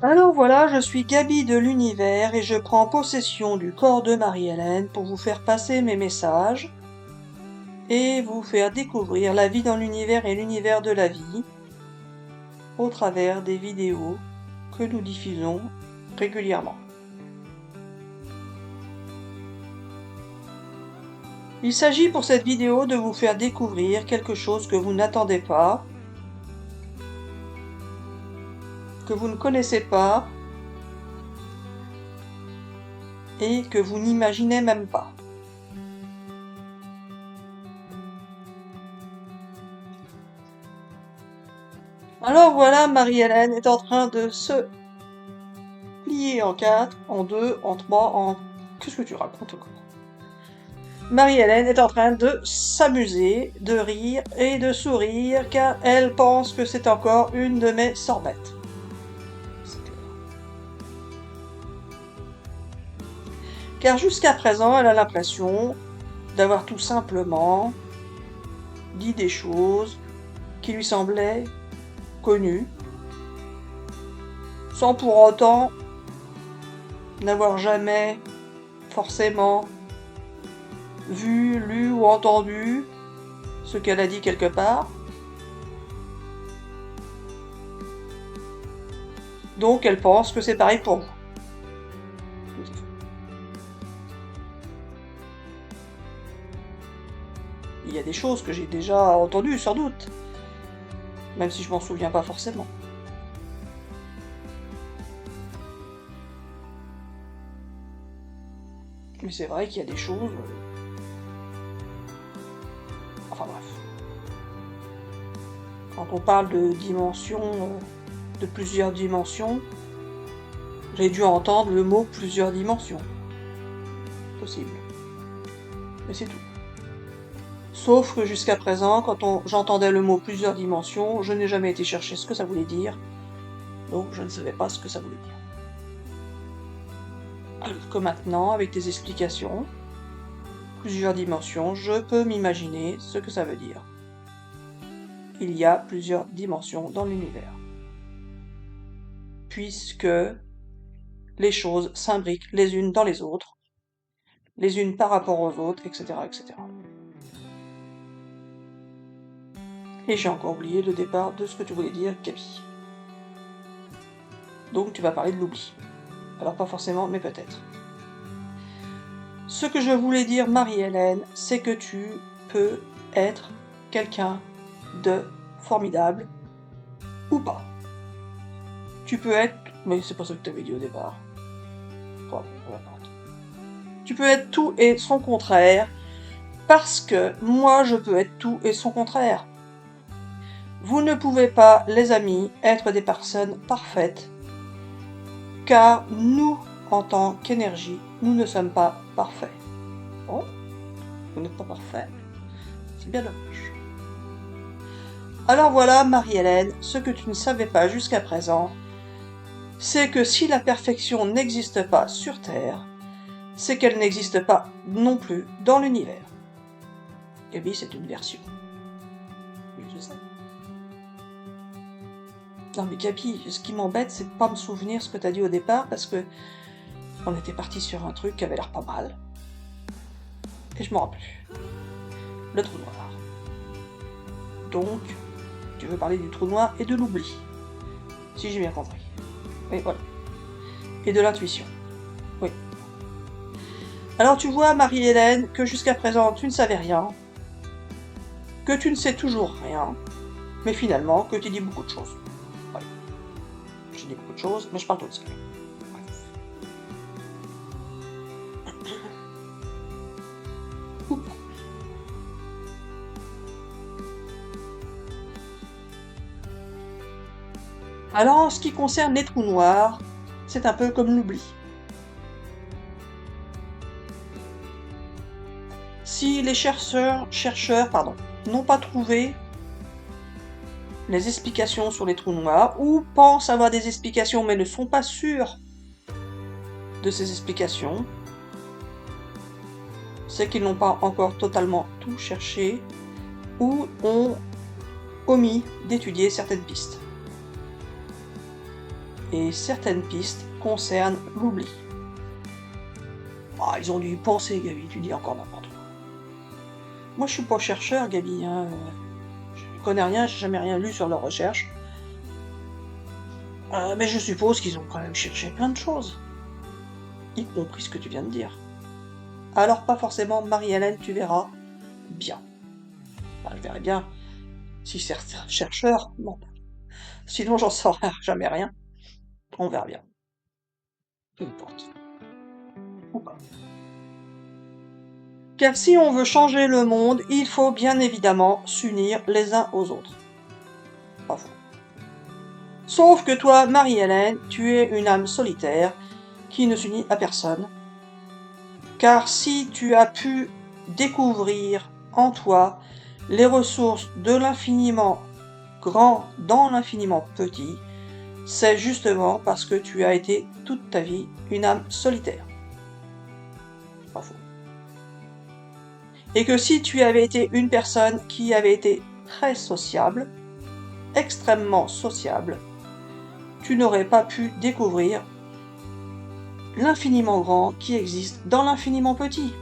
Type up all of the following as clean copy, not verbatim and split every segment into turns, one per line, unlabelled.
Alors voilà, je suis Gaby de l'Univers et je prends possession du corps de Marie-Hélène pour vous faire passer mes messages et vous faire découvrir la vie dans l'univers et l'univers de la vie au travers des vidéos que nous diffusons régulièrement. Il s'agit pour cette vidéo de vous faire découvrir quelque chose que vous n'attendez pas, que vous ne connaissez pas et que vous n'imaginez même pas. Alors voilà, Marie-Hélène est en train de se plier en 4, en 2, en 3, en... Qu'est-ce que tu racontes encore? Marie-Hélène est en train de s'amuser, de rire et de sourire car elle pense que c'est encore une de mes sorbettes. C'est clair. Car jusqu'à présent, elle a l'impression d'avoir tout simplement dit des choses qui lui semblaient connues, sans pour autant n'avoir jamais forcément vu, lu ou entendu ce qu'elle a dit quelque part. Donc elle pense que c'est pareil pour vous. Il y a des choses que j'ai déjà entendues, sans doute, même si je m'en souviens pas forcément. Mais c'est vrai qu'il y a des choses... Enfin bref. Quand on parle de dimensions, de plusieurs dimensions, j'ai dû entendre le mot plusieurs dimensions. Possible. Mais c'est tout. Sauf que jusqu'à présent, quand j'entendais le mot plusieurs dimensions, je n'ai jamais été chercher ce que ça voulait dire. Donc je ne savais pas ce que ça voulait dire. Alors que maintenant, avec tes explications, plusieurs dimensions, je peux m'imaginer ce que ça veut dire. Il y a plusieurs dimensions dans l'univers. Puisque les choses s'imbriquent les unes dans les autres, les unes par rapport aux autres, etc., etc. Et j'ai encore oublié le départ de ce que tu voulais dire, Gaby. Donc tu vas parler de l'oubli. Alors pas forcément, mais peut-être. Ce que je voulais dire, Marie-Hélène, c'est que tu peux être quelqu'un de formidable, ou pas. Tu peux être... Mais c'est pas ça que tu avais dit au départ. Bon, peu importe. Tu peux être tout et son contraire, parce que moi je peux être tout et son contraire. Vous ne pouvez pas, les amis, être des personnes parfaites, car nous, en tant qu'énergie, nous ne sommes pas parfaits. Oh, vous n'êtes pas parfait. C'est bien dommage. Alors voilà, Marie-Hélène, ce que tu ne savais pas jusqu'à présent, c'est que si la perfection n'existe pas sur Terre, c'est qu'elle n'existe pas non plus dans l'univers. Gaby, c'est une version. Oui, je sais. Non mais Gaby, ce qui m'embête, c'est de pas me souvenir ce que t'as dit au départ, parce que on était parti sur un truc qui avait l'air pas mal. Et je m'en rappelle plus. Le trou noir. Donc, tu veux parler du trou noir et de l'oubli. Si j'ai bien compris. Oui, voilà. Et de l'intuition. Oui. Alors tu vois, Marie-Hélène, que jusqu'à présent tu ne savais rien, que tu ne sais toujours rien, mais finalement que tu dis beaucoup de choses. Oui. Je dis beaucoup de choses, mais je parle toute seule. Alors en ce qui concerne les trous noirs, c'est un peu comme l'oubli. Si les chercheurs n'ont pas trouvé les explications sur les trous noirs, ou pensent avoir des explications mais ne sont pas sûrs de ces explications, c'est qu'ils n'ont pas encore totalement tout cherché, ou ont omis d'étudier certaines pistes. et certaines pistes concernent l'oubli. Ah, ils ont dû y penser, Gabi, tu dis encore n'importe quoi. Moi, je suis pas chercheur, Gabi, hein. Je connais rien, j'ai jamais rien lu sur leurs recherches. Mais je suppose qu'ils ont quand même cherché plein de choses, y compris ce que tu viens de dire. Alors pas forcément Marie-Hélène, tu verras bien. Enfin, je verrai bien si certains chercheurs mentent. Sinon, j'en saurai jamais rien. On verra bien. Peu importe. Ou pas. Car si on veut changer le monde, il faut bien évidemment s'unir les uns aux autres. Pas faux. Sauf que toi, Marie-Hélène, tu es une âme solitaire qui ne s'unit à personne. Car si tu as pu découvrir en toi les ressources de l'infiniment grand dans l'infiniment petit, c'est justement parce que tu as été toute ta vie une âme solitaire. Pas faux. Et que si tu avais été une personne qui avait été très sociable, extrêmement sociable, tu n'aurais pas pu découvrir l'infiniment grand qui existe dans l'infiniment petit.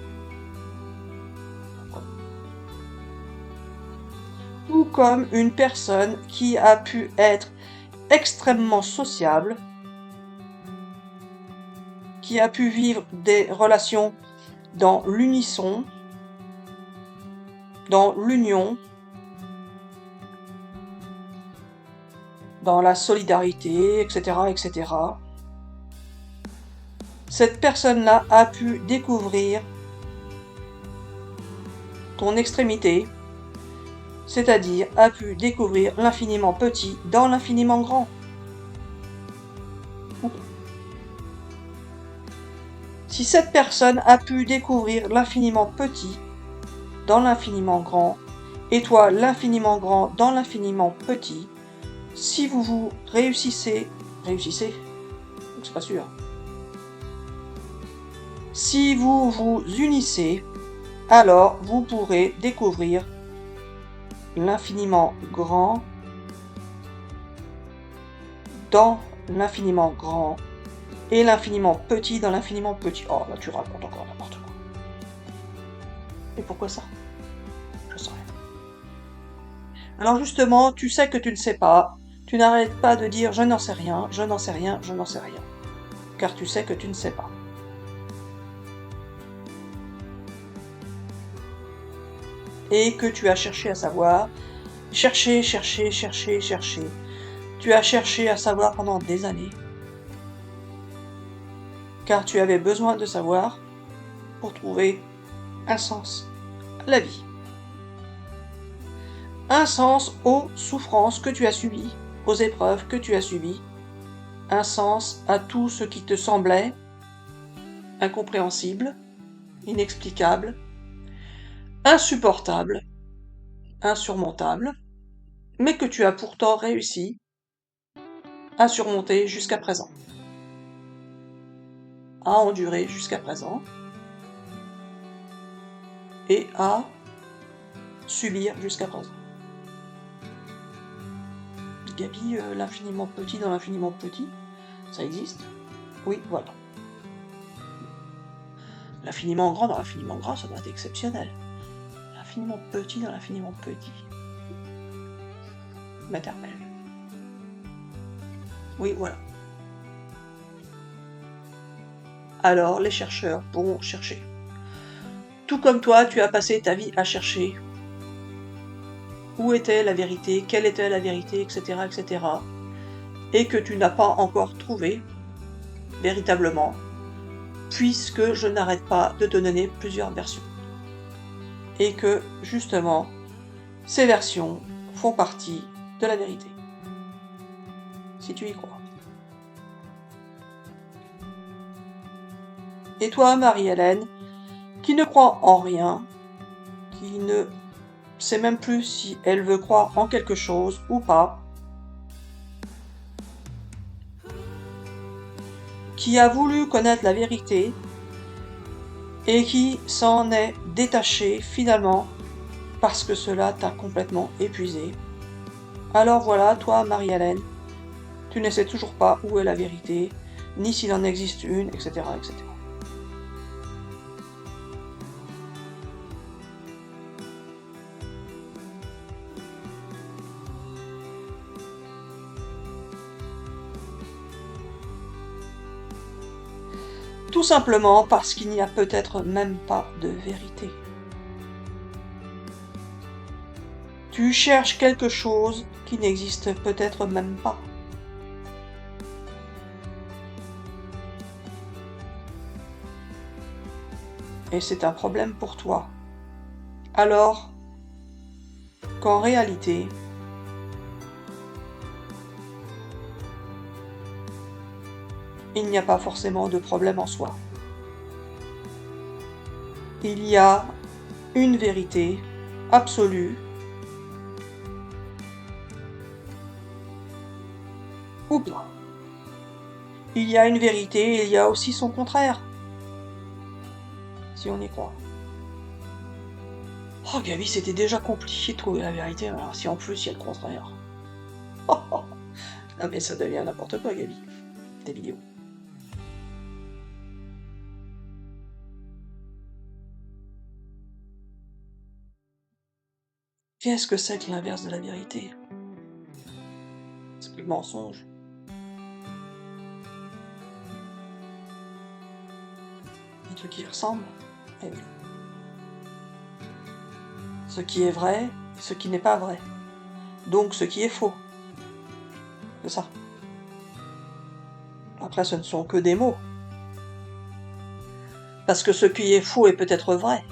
Tout comme une personne qui a pu être extrêmement sociable, qui a pu vivre des relations dans l'unisson, dans l'union, dans la solidarité, etc., etc. Cette personne-là a pu découvrir ton extrémité, c'est-à-dire a pu découvrir l'infiniment petit dans l'infiniment grand. Si cette personne a pu découvrir l'infiniment petit dans l'infiniment grand, et toi l'infiniment grand dans l'infiniment petit, si vous réussissez, c'est pas sûr. Si vous vous unissez, alors vous pourrez découvrir l'infiniment grand dans l'infiniment grand et l'infiniment petit dans l'infiniment petit. Oh, là tu racontes encore n'importe quoi. Et pourquoi ça? Je sais rien. Alors justement, tu sais que tu ne sais pas, tu n'arrêtes pas de dire je n'en sais rien, je n'en sais rien, je n'en sais rien. Car tu sais que tu ne sais pas. Et que tu as cherché à savoir, cherché. Tu as cherché à savoir pendant des années. Car tu avais besoin de savoir pour trouver un sens à la vie. Un sens aux souffrances que tu as subies, aux épreuves que tu as subies. Un sens à tout ce qui te semblait incompréhensible, inexplicable, insupportable, insurmontable, mais que tu as pourtant réussi à surmonter jusqu'à présent, à endurer jusqu'à présent, et à subir jusqu'à présent. Gabi, l'infiniment petit dans l'infiniment petit, ça existe? Oui, voilà. L'infiniment grand dans l'infiniment grand, ça doit être exceptionnel. L'infiniment petit dans l'infiniment petit. Maternelle. Oui, voilà. Alors, les chercheurs pourront chercher. Tout comme toi, tu as passé ta vie à chercher où était la vérité, quelle était la vérité, etc., etc., et que tu n'as pas encore trouvé, véritablement, puisque je n'arrête pas de te donner plusieurs versions. Et que, justement, ces versions font partie de la vérité. Si tu y crois. Et toi, Marie-Hélène, qui ne croit en rien, qui ne sait même plus si elle veut croire en quelque chose ou pas, qui a voulu connaître la vérité et qui s'en est détaché finalement parce que cela t'a complètement épuisé. Alors voilà, toi, Marie-Hélène, Tu ne sais toujours pas où est la vérité, ni s'il en existe une, etc., etc. Tout simplement parce qu'il n'y a peut-être même pas de vérité. Tu cherches quelque chose qui n'existe peut-être même pas. Et c'est un problème pour toi. Alors qu'en réalité, il n'y a pas forcément de problème en soi. Il y a une vérité absolue ou pas. Il y a une vérité et il y a aussi son contraire, si on y croit. Oh Gabi, c'était déjà compliqué de trouver la vérité, alors si en plus il y a le contraire. Ah mais ça devient n'importe quoi Gabi, tes vidéos. Qu'est-ce que c'est que l'inverse de la vérité? C'est le mensonge. Un truc qui ressemble. Eh oui. Ce qui est vrai et ce qui n'est pas vrai. Donc ce qui est faux. C'est ça. Après, ce ne sont que des mots. Parce que ce qui est faux est peut-être vrai,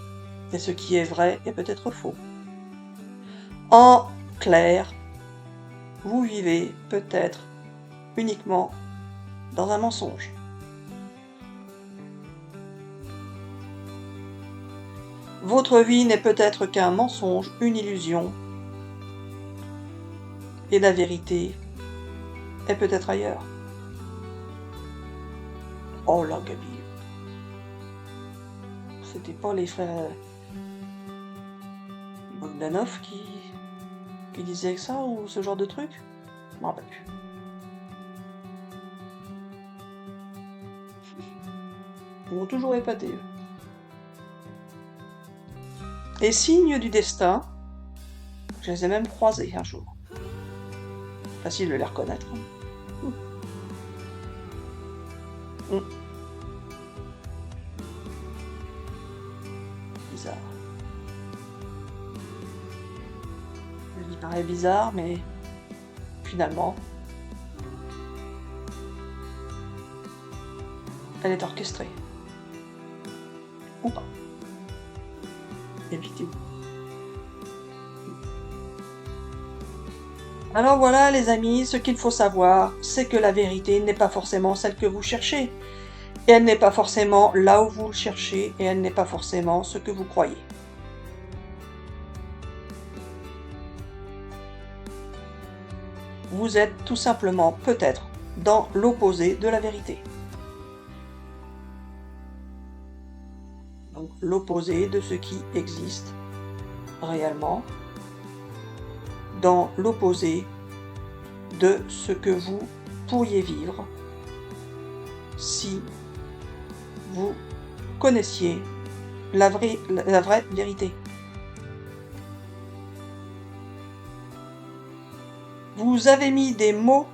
et ce qui est vrai est peut-être faux. En clair, vous vivez peut-être uniquement dans un mensonge. Votre vie n'est peut-être qu'un mensonge, une illusion, et la vérité est peut-être ailleurs. Oh là, Gabi. C'était pas les frères Bogdanov qui disaient ça ou ce genre de truc? Je m'en rappelle plus. Ils m'ont toujours épaté, eux. Et signe du destin, je les ai même croisés un jour. Facile de les reconnaître. Hum. Bizarre. Il paraît bizarre, mais finalement, elle est orchestrée. Ou pas. Effectivement. Alors voilà les amis, ce qu'il faut savoir, c'est que la vérité n'est pas forcément celle que vous cherchez. Et elle n'est pas forcément là où vous le cherchez, et elle n'est pas forcément ce que vous croyez. Vous êtes tout simplement peut-être dans l'opposé de la vérité. Donc l'opposé de ce qui existe réellement, dans l'opposé de ce que vous pourriez vivre si vous connaissiez la vraie vérité. Vous avez mis des mots,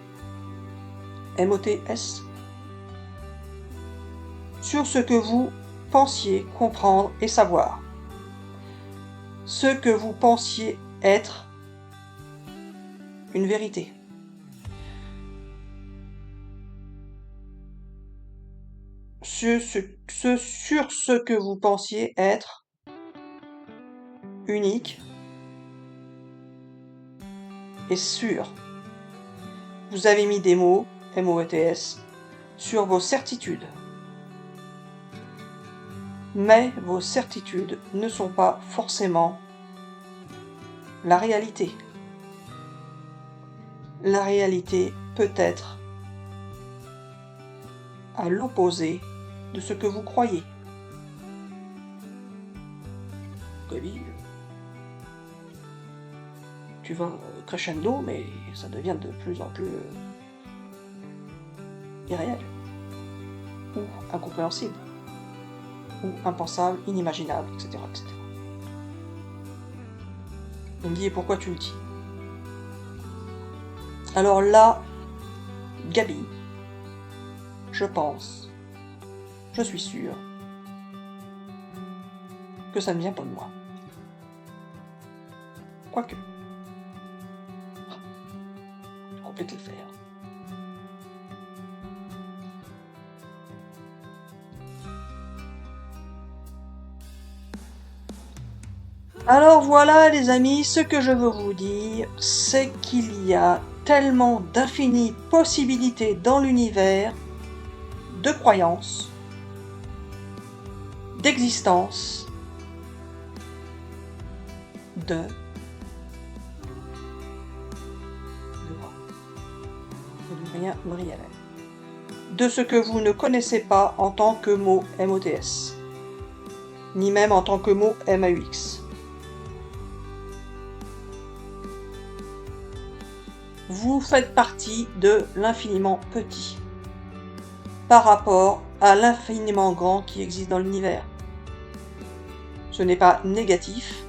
M-O-T-S, sur ce que vous pensiez comprendre et savoir. Ce que vous pensiez être une vérité. Sur ce que vous pensiez être unique et sûr. Vous avez mis des mots, M-O-T-S, sur vos certitudes. Mais vos certitudes ne sont pas forcément la réalité. La réalité peut être à l'opposé de ce que vous croyez. Gabi, tu vas crescendo, mais ça devient de plus en plus irréel, ou incompréhensible, ou impensable, inimaginable, etc., etc. Il me dit, et pourquoi tu le dis? Alors là, Gabi, je pense, je suis sûre, que ça ne vient pas de moi. Quoique, on peut peut-être le faire. Alors voilà les amis, ce que je veux vous dire, c'est qu'il y a tellement d'infinies possibilités dans l'univers de croyances, d'existence, de rien réel. De ce que vous ne connaissez pas en tant que mot MOTS, ni même en tant que mot MAUX. Vous faites partie de l'infiniment petit par rapport à l'infiniment grand qui existe dans l'univers. Ce n'est pas négatif,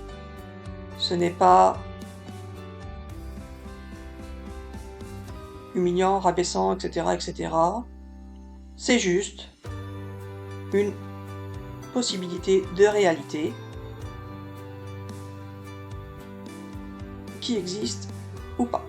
ce n'est pas humiliant, rabaissant, etc., etc. C'est juste une possibilité de réalité qui existe ou pas.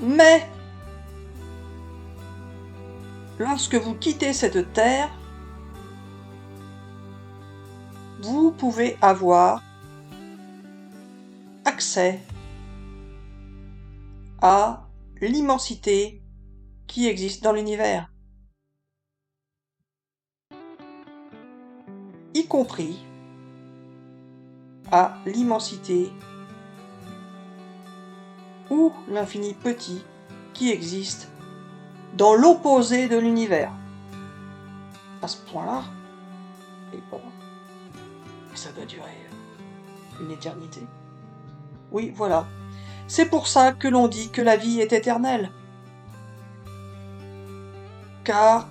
Mais lorsque vous quittez cette terre, vous pouvez avoir accès à l'immensité qui existe dans l'univers, y compris à l'immensité ou l'infini petit qui existe dans l'opposé de l'univers. À ce point-là, et bon, ça doit durer une éternité. Oui, voilà. C'est pour ça que l'on dit que la vie est éternelle. Car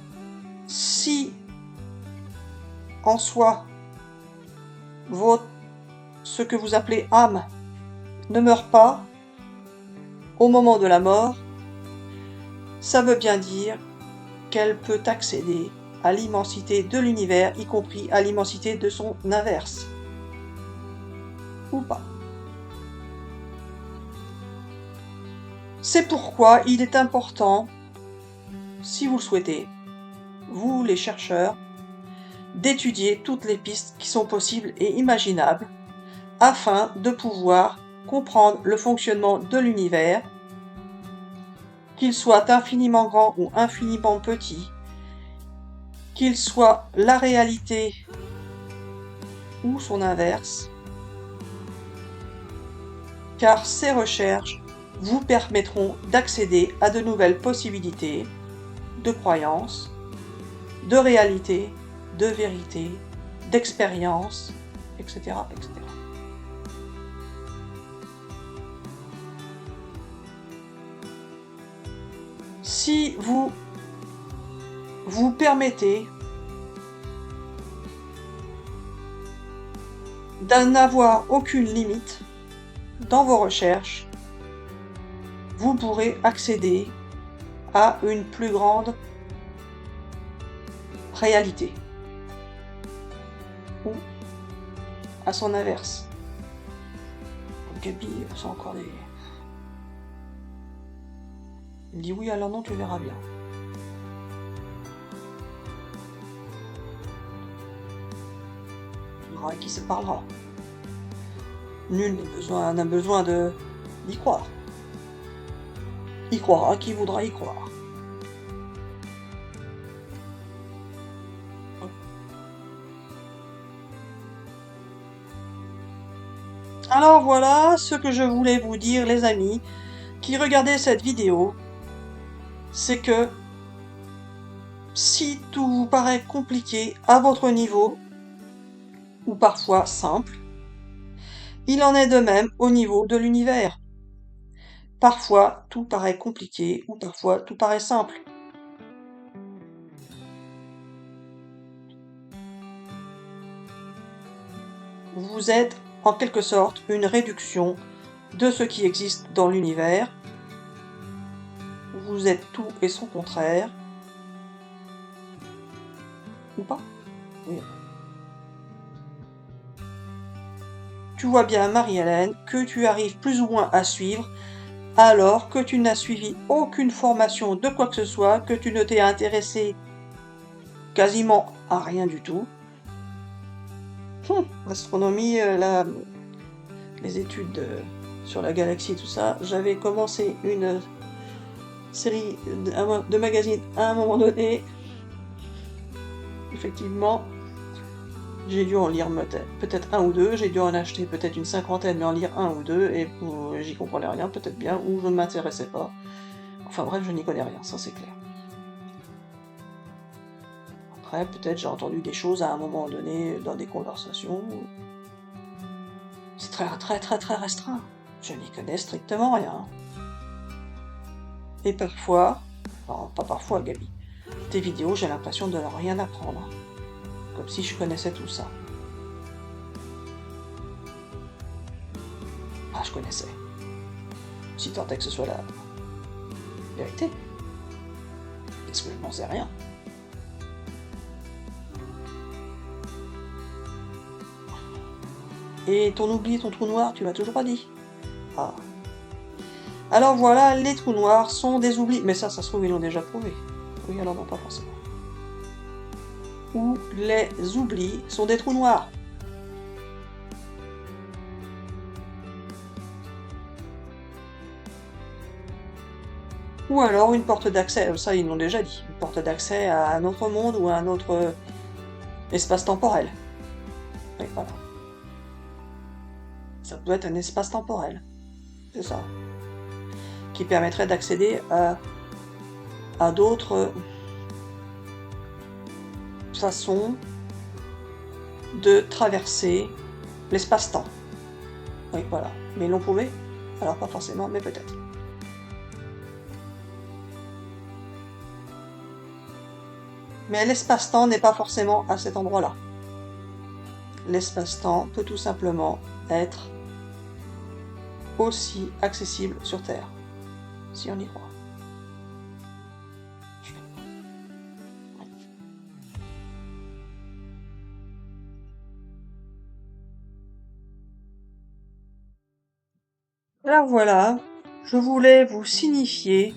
si en soi, ce que vous appelez âme ne meurt pas au moment de la mort, ça veut bien dire qu'elle peut accéder à l'immensité de l'univers, y compris à l'immensité de son inverse. Ou pas. C'est pourquoi il est important, si vous le souhaitez, vous les chercheurs, d'étudier toutes les pistes qui sont possibles et imaginables afin de pouvoir comprendre le fonctionnement de l'univers, qu'il soit infiniment grand ou infiniment petit, qu'il soit la réalité ou son inverse, car ces recherches vous permettront d'accéder à de nouvelles possibilités de croyances, de réalité, de vérité, d'expérience, etc., etc. Si vous vous permettez d'en avoir aucune limite dans vos recherches, vous pourrez accéder à une plus grande réalité ou à son inverse. Gabi, c'est encore des... Il me dit oui, alors non, tu verras bien. Il y aura qui se parlera. Nul n'a besoin d'y croire. Y croira qui voudra y croire. Alors voilà ce que je voulais vous dire, les amis qui regardez cette vidéo, c'est que Si tout vous paraît compliqué à votre niveau, ou parfois simple, il en est de même au niveau de l'univers. Parfois tout paraît compliqué, ou parfois tout paraît simple. Vous êtes en quelque sorte une réduction de ce qui existe dans l'univers. Vous êtes tout et son contraire. Ou pas? Oui. Tu vois bien, Marie-Hélène, que tu arrives plus ou moins à suivre, alors que tu n'as suivi aucune formation de quoi que ce soit, que tu ne t'es intéressé quasiment à rien du tout. L'astronomie, les études sur la galaxie, tout ça, j'avais commencé une série de magazines à un moment donné. Effectivement, j'ai dû en lire peut-être un ou deux, j'ai dû en acheter peut-être une cinquantaine, mais en lire un ou deux, et j'y comprenais rien, peut-être bien, ou je ne m'intéressais pas. Enfin bref, je n'y connais rien, ça c'est clair. Après, peut-être j'ai entendu des choses à un moment donné dans des conversations. C'est très restreint. Je n'y connais strictement rien. Et parfois, enfin pas parfois Gabi, tes vidéos j'ai l'impression de ne rien apprendre. Comme si je connaissais tout ça. Ah, je connaissais. Si tant est que ce soit la vérité. Parce que je n'en sais rien. Et ton oubli, ton trou noir, tu m'as toujours pas dit. Ah. Alors voilà, les trous noirs sont des oublis. Mais ça se trouve, ils l'ont déjà prouvé. Oui, alors non, pas forcément. Ou les oublis sont des trous noirs. Ou alors une porte d'accès, ça ils l'ont déjà dit, une porte d'accès à un autre monde ou à un autre espace temporel. Oui, voilà. Ça peut être un espace temporel, c'est ça. Qui permettrait d'accéder à d'autres façons de traverser l'espace-temps. Oui, voilà. Mais ils l'ont prouvé? Alors pas forcément, mais peut-être. Mais l'espace-temps n'est pas forcément à cet endroit-là. L'espace-temps peut tout simplement être aussi accessible sur Terre, si on y croit. Alors voilà, je voulais vous signifier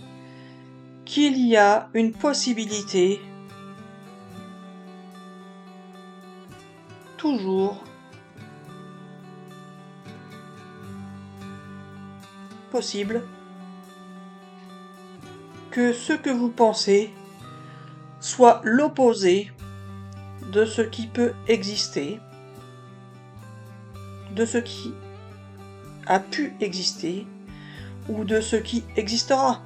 qu'il y a une possibilité toujours possible que ce que vous pensez soit l'opposé de ce qui peut exister, de ce qui a pu exister ou de ce qui existera.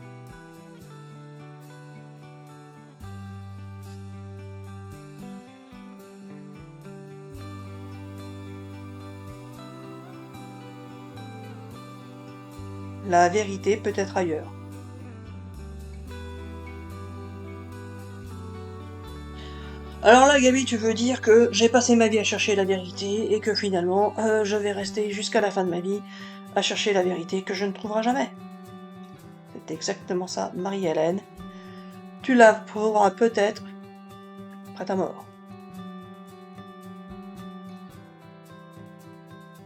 La vérité peut être ailleurs. Alors là, Gabi, tu veux dire que j'ai passé ma vie à chercher la vérité et que finalement, je vais rester jusqu'à la fin de ma vie à chercher la vérité que je ne trouverai jamais. C'est exactement ça, Marie-Hélène. Tu la trouveras peut-être après ta mort.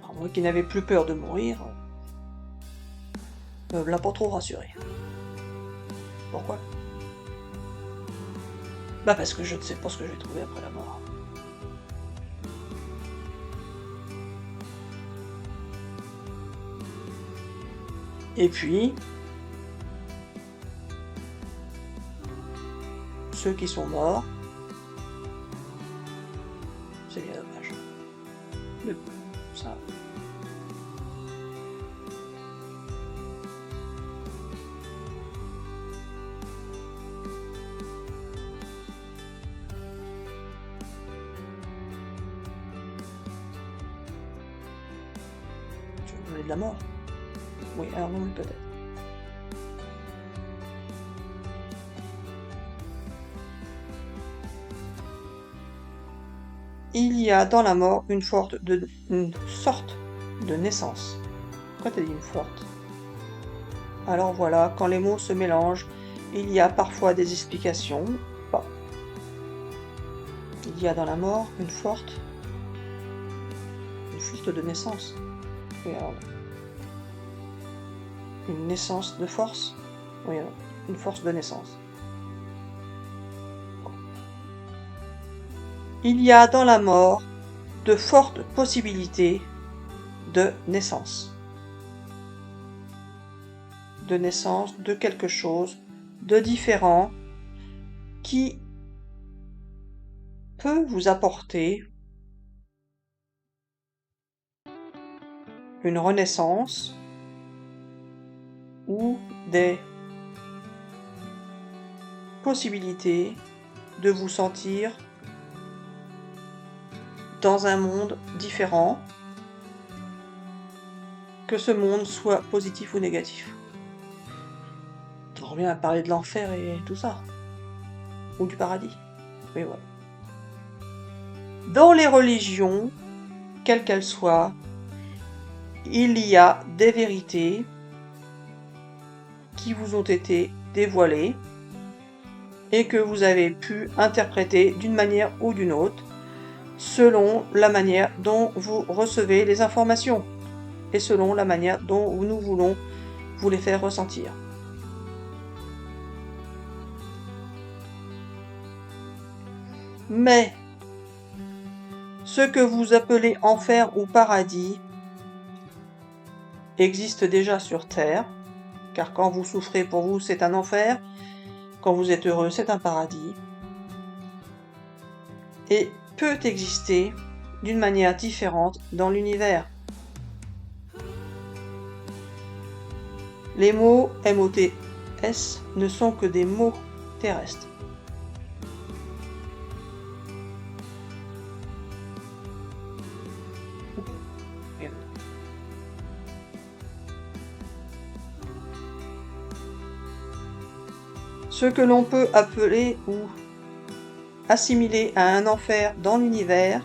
Alors, moi qui n'avais plus peur de mourir, me l'a pas trop rassuré. Pourquoi? Bah parce que je ne sais pas ce que je vais trouver après la mort. Et puis, ceux qui sont morts, c'est bien dommage. Mais bon, ça. la mort. Oui, alors non, mais peut-être. Il y a dans la mort une sorte de naissance. Pourquoi t'as dit une sorte? Alors voilà, quand les mots se mélangent, il y a parfois des explications. Pas. Il y a dans la mort une forte de naissance. Oui, alors, une naissance de force. Oui, alors, une force de naissance. Il y a dans la mort de fortes possibilités de naissance. De naissance de quelque chose de différent qui peut vous apporter une renaissance ou des possibilités de vous sentir dans un monde différent, que ce monde soit positif ou négatif. On revient à parler de l'enfer et tout ça. Ou du paradis. Mais voilà. Dans les religions, quelles qu'elles soient, il y a des vérités qui vous ont été dévoilées et que vous avez pu interpréter d'une manière ou d'une autre selon la manière dont vous recevez les informations et selon la manière dont nous voulons vous les faire ressentir. Mais ce que vous appelez enfer ou paradis existe déjà sur Terre, car quand vous souffrez, pour vous, c'est un enfer, quand vous êtes heureux, c'est un paradis, et peut exister d'une manière différente dans l'univers. Les mots MOTS ne sont que des mots terrestres. Ce que l'on peut appeler ou assimiler à un enfer dans l'univers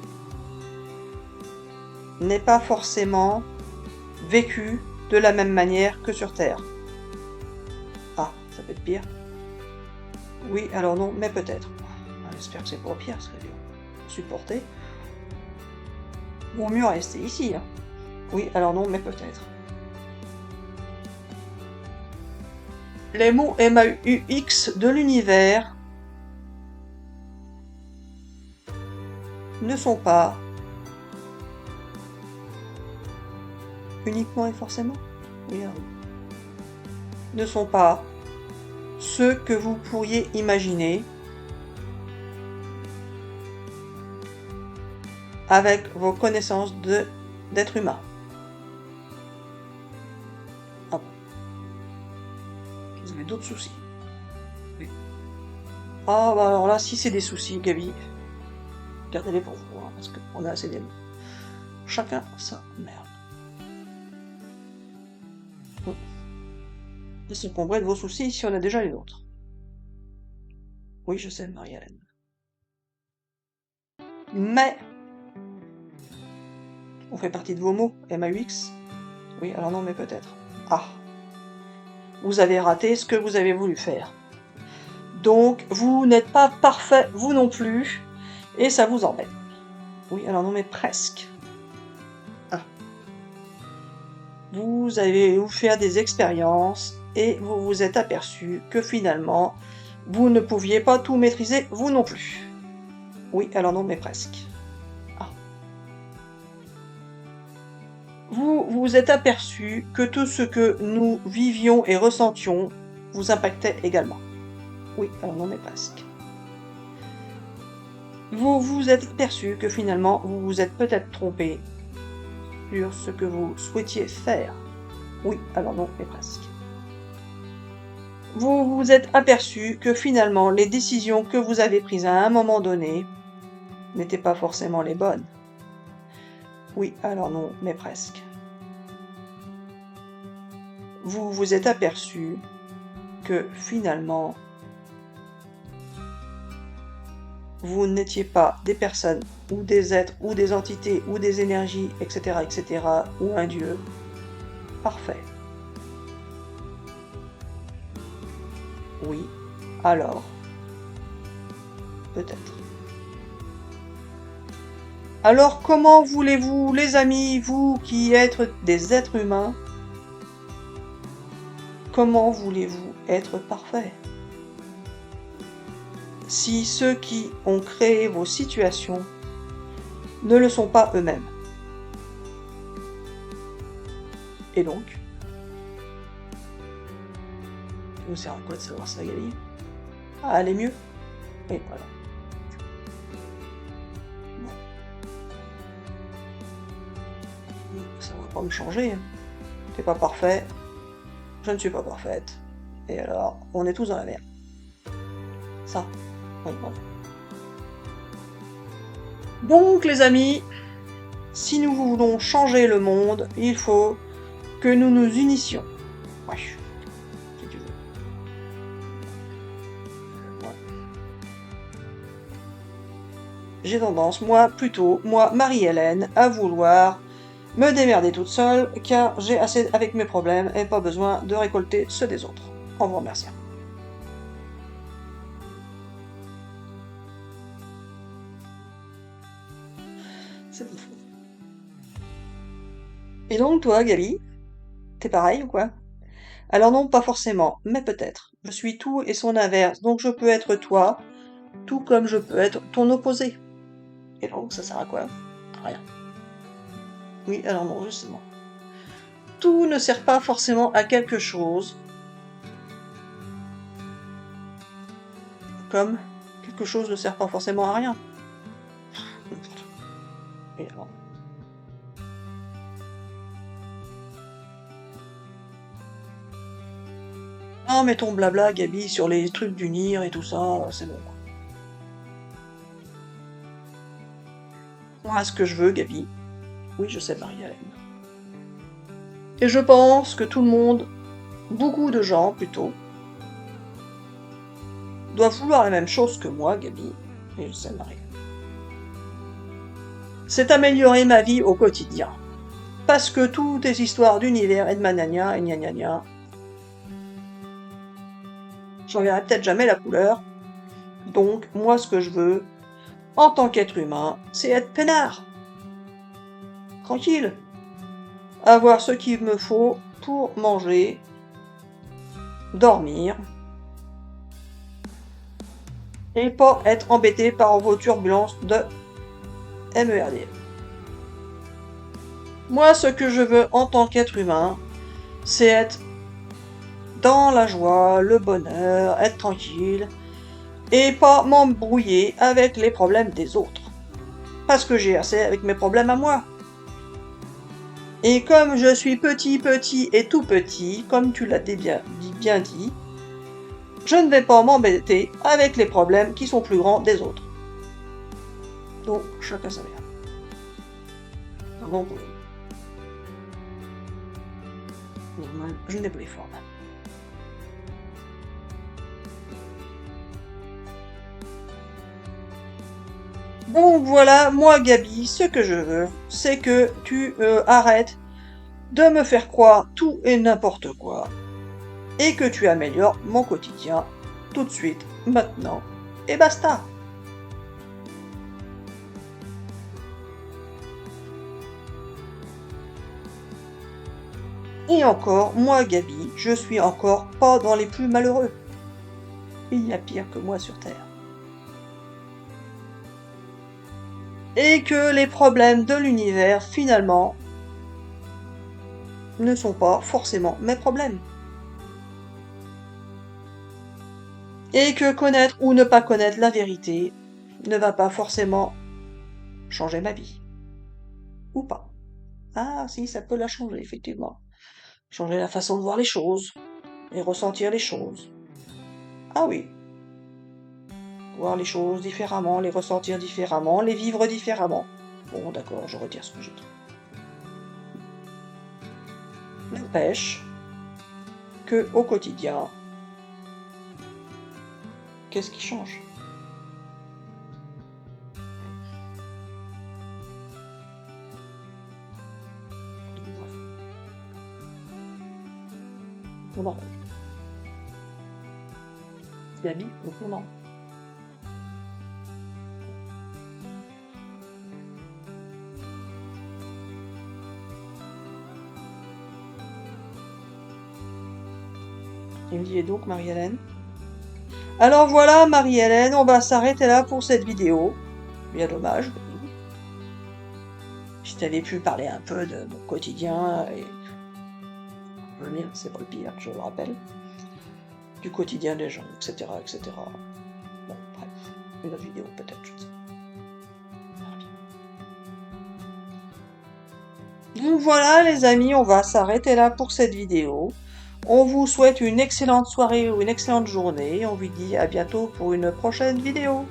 n'est pas forcément vécu de la même manière que sur Terre. Ah, ça peut être pire. Oui, alors non, mais peut-être. J'espère que c'est pas pire, ce serait dur. Supporter. Vaut mieux rester ici. Hein. Oui, alors non, mais peut-être. Les mots MAUX de l'univers ne sont pas uniquement et forcément, oui, ne sont pas ceux que vous pourriez imaginer avec vos connaissances d'être humain. Ah bon. Vous avez d'autres soucis. Oui. Ah bah alors là, si c'est des soucis, Gabi, gardez-les pour vous, hein, parce qu'on a assez d'éléments. Chacun sa merde. Laissez combrer de vos soucis si on a déjà les nôtres. Oui, je sais, Marie-Hélène. Mais on fait partie de vos mots, MAUX. Oui, alors non, mais peut-être. Ah. Vous avez raté ce que vous avez voulu faire. Donc, vous n'êtes pas parfait, vous non plus, et ça vous embête. Oui, alors non, mais presque. Ah. Vous avez fait des expériences, et vous vous êtes aperçu que finalement, vous ne pouviez pas tout maîtriser, vous non plus. Oui, alors non, mais presque. Ah. Vous vous êtes aperçu que tout ce que nous vivions et ressentions vous impactait également. Oui, alors non, mais presque. Vous vous êtes aperçu que finalement, vous vous êtes peut-être trompé sur ce que vous souhaitiez faire. Oui, alors non, mais presque. Vous vous êtes aperçu que finalement, les décisions que vous avez prises à un moment donné n'étaient pas forcément les bonnes. Oui, alors non, mais presque. vous vous êtes aperçu que finalement, vous n'étiez pas des personnes, ou des êtres, ou des entités, ou des énergies, etc., ou un dieu parfait. Oui, alors, peut-être. Alors comment voulez-vous, les amis, vous qui êtes des êtres humains, comment voulez-vous être parfaits? Si ceux qui ont créé vos situations ne le sont pas eux-mêmes. Et donc, ça nous sert à quoi de savoir ça, Gali? À aller mieux? Et voilà. Bon. Ça va pas me changer. Hein. T'es pas parfait, je ne suis pas parfaite. Et alors, on est tous dans la merde. Ça, oui, voilà. Donc, les amis, si nous voulons changer le monde, il faut que nous nous unissions. Ouais, si tu veux. Ouais. J'ai tendance, moi, Marie-Hélène, à vouloir me démerder toute seule, car j'ai assez avec mes problèmes et pas besoin de récolter ceux des autres. En vous remerciant. C'est pas faux. Et donc, toi, Gabi, t'es pareil ou quoi? Alors non, pas forcément, mais peut-être. Je suis tout et son inverse, donc je peux être toi, tout comme je peux être ton opposé. Et donc, ça sert à quoi? Rien. Oui, alors non, justement. Tout ne sert pas forcément à quelque chose, comme quelque chose ne sert pas forcément à rien. Et alors? Non, mais ton blabla, Gabi, sur les trucs d'unir et tout ça, c'est bon. Moi, ce que je veux, Gabi, oui, je sais, Marie-Hélène. Et je pense que tout le monde, beaucoup de gens plutôt, doivent vouloir la même chose que moi, Gabi, et je sais, Marie. C'est améliorer ma vie au quotidien. Parce que toutes les histoires d'univers et de manania et gna gna gna, j'en verrai peut-être jamais la couleur. Donc, moi, ce que je veux, en tant qu'être humain, c'est être peinard. Tranquille. Avoir ce qu'il me faut pour manger, dormir, et pas être embêté par vos turbulences de MERD. Moi, ce que je veux en tant qu'être humain, c'est être dans la joie, le bonheur, être tranquille, et pas m'embrouiller avec les problèmes des autres. Parce que j'ai assez avec mes problèmes à moi. Et comme je suis petit et tout petit, comme tu l'as bien dit, je ne vais pas m'embêter avec les problèmes qui sont plus grands des autres. Donc, chacun sa mère. Pardon pour normal, je n'ai pas les formes. Donc voilà, moi Gabi, ce que je veux, c'est que tu arrêtes de me faire croire tout et n'importe quoi, et que tu améliores mon quotidien tout de suite, maintenant, et basta. Et encore, moi Gabi, je suis encore pas dans les plus malheureux. Il y a pire que moi sur Terre. Et que les problèmes de l'univers, finalement, ne sont pas forcément mes problèmes. Et que connaître ou ne pas connaître la vérité ne va pas forcément changer ma vie. Ou pas. Ah si, ça peut la changer, effectivement. Changer la façon de voir les choses et ressentir les choses. Ah oui. Voir les choses différemment, les ressentir différemment, les vivre différemment. Bon, d'accord, je retire ce que j'ai dit. N'empêche que au quotidien, qu'est-ce qui change? On arrange. Gabi, on en. Il me dit, et donc Marie-Hélène? Alors voilà Marie-Hélène, on va s'arrêter là pour cette vidéo. Bien dommage. Si t'avais pu parler un peu de mon quotidien et le mien, c'est pas le pire, je le rappelle. Du quotidien des gens, etc. etc. Bon, bref, une autre vidéo peut-être, je ne sais pas. Donc voilà les amis, on va s'arrêter là pour cette vidéo. On vous souhaite une excellente soirée ou une excellente journée. On vous dit à bientôt pour une prochaine vidéo.